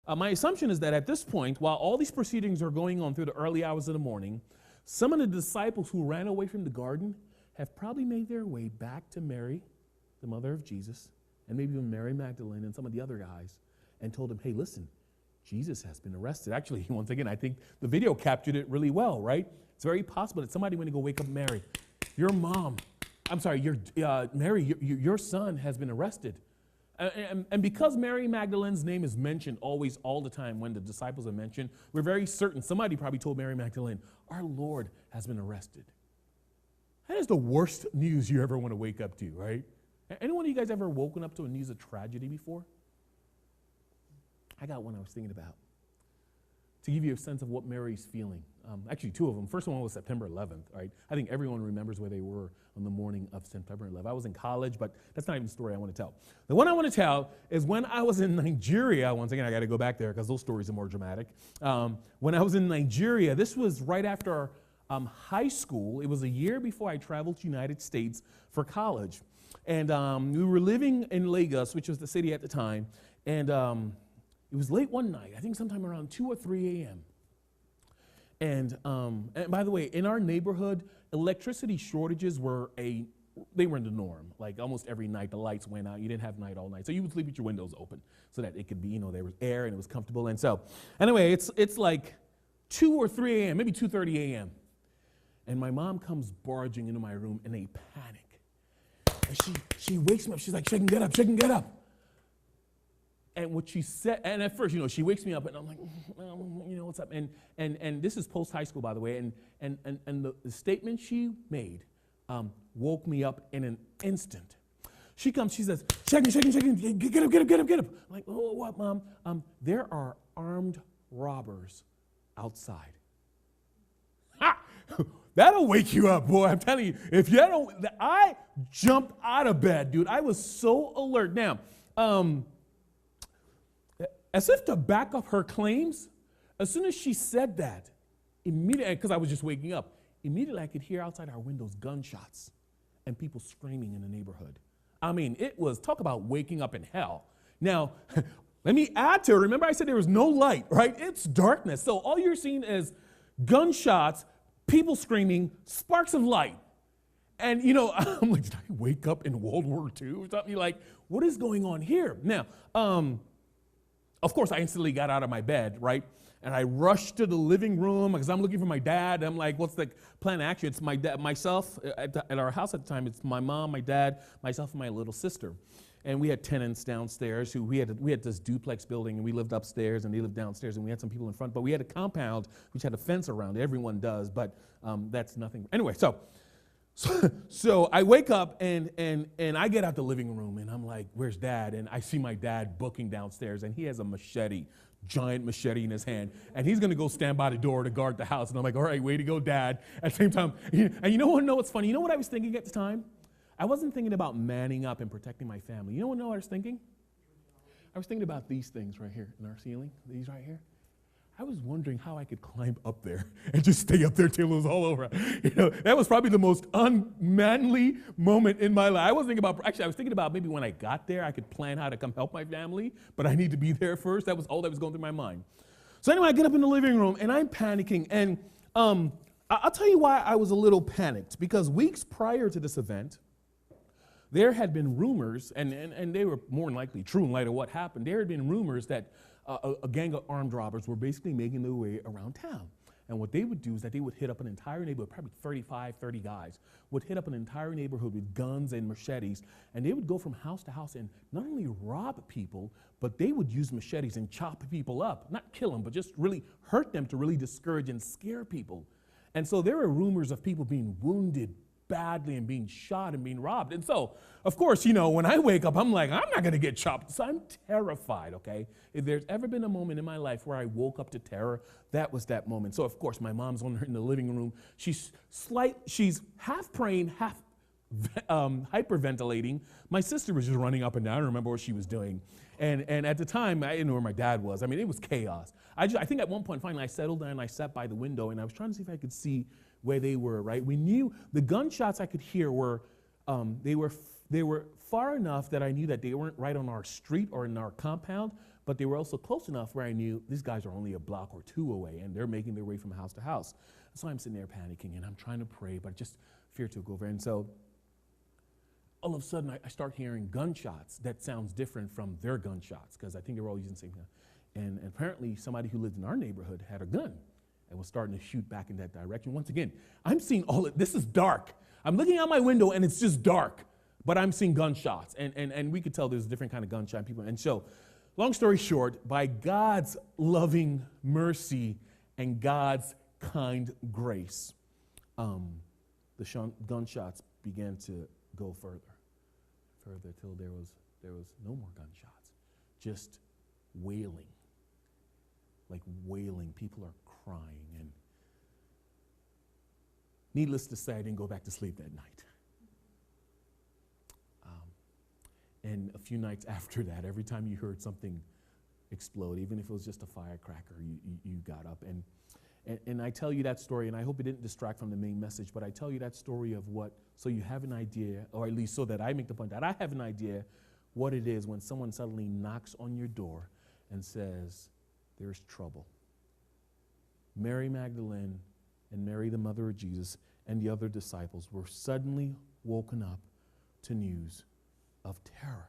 My assumption is that at this point, while all these proceedings are going on through the early hours of the morning, some of the disciples who ran away from the garden have probably made their way back to Mary, the mother of Jesus, and maybe even Mary Magdalene and some of the other guys, and told them, hey, listen, Jesus has been arrested. Actually, once again, I think the video captured it really well, right? It's very possible that somebody went to go wake up Mary. Mary, your son has been arrested. And because Mary Magdalene's name is mentioned always, all the time when the disciples are mentioned, we're very certain somebody probably told Mary Magdalene, our Lord has been arrested. That is the worst news you ever want to wake up to, right? Anyone of you guys ever woken up to a news of tragedy before? I got one I was thinking about to give you a sense of what Mary's feeling. Actually, two of them. First one was September 11th, right? I think everyone remembers where they were on the morning of September 11th. I was in college, but that's not even the story I want to tell. The one I want to tell is when I was in Nigeria. Once again, I got to go back there because those stories are more dramatic. When I was in Nigeria, this was right after high school. It was a year before I traveled to the United States for college. And we were living in Lagos, which was the city at the time, and it was late one night, I think sometime around 2 or 3 a.m. And by the way, in our neighborhood, electricity shortages were in the norm. Like almost every night, the lights went out. You didn't have night all night. So you would sleep with your windows open so that it could be, there was air and it was comfortable. And so anyway, it's like 2 or 3 a.m., maybe 2:30 a.m. And my mom comes barging into my room in a panic. And she wakes me up. She's like, shaking, get up. And what she said, and at first, she wakes me up, and I'm like, what's up? And this is post high school, by the way. And the statement she made woke me up in an instant. She comes, she says, shaking, get up. I'm like, oh, what, Mom? There are armed robbers outside. Ha! That'll wake you up, boy. I'm telling you. If you don't, I jumped out of bed, dude. I was so alert. Now, as if to back up her claims, as soon as she said that, immediately, because I was just waking up, immediately I could hear outside our windows gunshots and people screaming in the neighborhood. I mean, it was, talk about waking up in hell. Now, let me add to it. Remember I said there was no light, right? It's darkness. So all you're seeing is gunshots, people screaming, sparks of light. And, I'm like, did I wake up in World War II or something? You're like, what is going on here? Now, of course, I instantly got out of my bed, right? And I rushed to the living room because I'm looking for my dad. I'm like, what's the plan of action? It's my dad, myself, at our house at the time. It's my mom, my dad, myself, and my little sister. And we had tenants downstairs who we had this duplex building, and we lived upstairs, and they lived downstairs, and we had some people in front. But we had a compound which had a fence around it. Everyone does, but that's nothing. Anyway, so I wake up and I get out the living room and I'm like, where's Dad? And I see my dad booking downstairs and he has a machete, giant machete in his hand. And he's going to go stand by the door to guard the house. And I'm like, all right, way to go, Dad. At the same time, and you know what's funny? You know what I was thinking at the time? I wasn't thinking about manning up and protecting my family. You know what I was thinking? I was thinking about these things right here in our ceiling, these right here. I was wondering how I could climb up there and just stay up there till it was all over. That was probably the most unmanly moment in my life. I was thinking about maybe when I got there, I could plan how to come help my family, but I need to be there first. That was all that was going through my mind. So anyway, I get up in the living room and I'm panicking. And I'll tell you why I was a little panicked. Because weeks prior to this event, there had been rumors, and they were more than likely true in light of what happened. There had been rumors that a gang of armed robbers were basically making their way around town. And what they would do is that they would hit up an entire neighborhood, probably 30 guys, would hit up an entire neighborhood with guns and machetes, and they would go from house to house and not only rob people, but they would use machetes and chop people up. Not kill them, but just really hurt them to really discourage and scare people. And so there were rumors of people being wounded badly and being shot and being robbed. And so, of course, when I wake up, I'm like, I'm not going to get chopped. So I'm terrified, okay? If there's ever been a moment in my life where I woke up to terror, that was that moment. So, of course, my mom's in the living room. She's half praying, half hyperventilating. My sister was just running up and down. I don't remember what she was doing. And at the time, I didn't know where my dad was. I mean, it was chaos. I think at one point, finally, I settled down and I sat by the window and I was trying to see if I could see where they were, right? We knew the gunshots I could hear were far enough that I knew that they weren't right on our street or in our compound, but they were also close enough where I knew these guys are only a block or two away, and they're making their way from house to house. So I'm sitting there panicking, and I'm trying to pray, but just fear to go over. And so all of a sudden, I start hearing gunshots that sounds different from their gunshots, because I think they were all using the same gun. And apparently, somebody who lived in our neighborhood had a gun and was starting to shoot back in that direction. Once again, I'm seeing all of this is dark. I'm looking out my window, and it's just dark, but I'm seeing gunshots. And we could tell there's a different kind of gunshot people. And so, long story short, by God's loving mercy and God's kind grace, the gunshots began to go further till there was no more gunshots, just wailing, like wailing. People are crying, and needless to say, I didn't go back to sleep that night. And a few nights after that, every time you heard something explode, even if it was just a firecracker, you got up. And I tell you that story, and I hope it didn't distract from the main message, but I tell you that story of what, so you have an idea, or at least so that I make the point that I have an idea what it is when someone suddenly knocks on your door and says, there's trouble. Mary Magdalene and Mary, the mother of Jesus, and the other disciples were suddenly woken up to news of terror.